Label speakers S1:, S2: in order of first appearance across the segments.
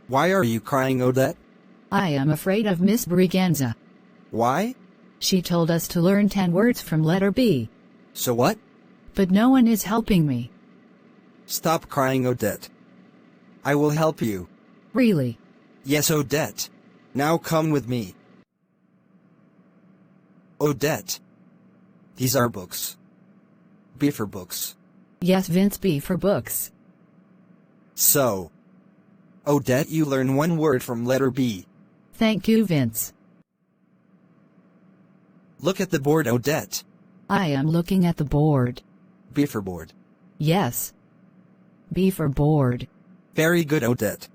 S1: Why are you crying, Odette?
S2: I am afraid of Miss Briganza.
S1: Why?
S2: She told us to learn 10 words from letter B.
S1: So what?
S2: But no one is helping me.
S1: Stop crying, Odette. I will help you.
S2: Really?
S1: Yes, Odette. Now come with me. Odette. These are books. B for books.
S2: Yes, Vince, B for books.
S1: So, Odette, you learn 1 word from letter B.
S2: Thank you, Vince.
S1: Look at the board, Odette.
S2: I am looking at the board.
S1: B for board.
S2: Yes. B for board.
S1: Very good, Odette.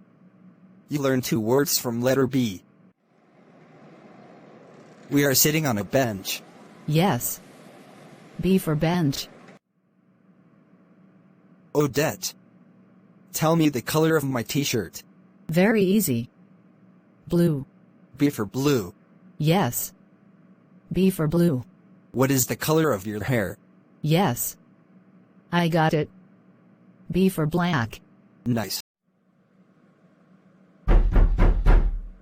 S1: You learn 2 words from letter B. We are sitting on a bench.
S2: Yes. B for bench.
S1: Odette. Tell me the color of my t-shirt.
S2: Very easy. Blue.
S1: B for blue.
S2: Yes. B for blue.
S1: What is the color of your hair?
S2: Yes. I got it. B for black.
S1: Nice.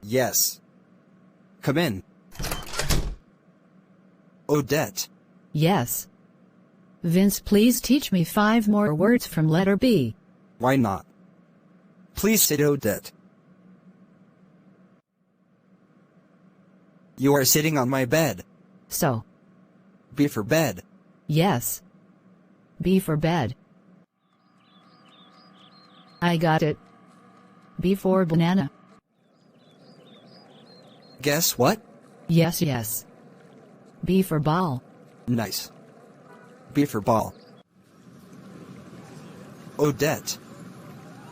S1: Yes. Come in. Odette.
S2: Yes. Vince, please teach me 5 more words from letter B.
S1: Why not? Please sit, Odette. You are sitting on my bed.
S2: So.
S1: B for bed.
S2: Yes. B for bed. I got it. B for banana.
S1: Guess what?
S2: Yes, yes. B for ball.
S1: Nice. B for ball. Odette.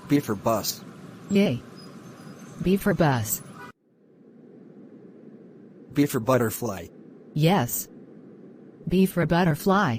S1: B for bus.
S2: Yay. B for bus.
S1: B for butterfly.
S2: Yes. B for butterfly.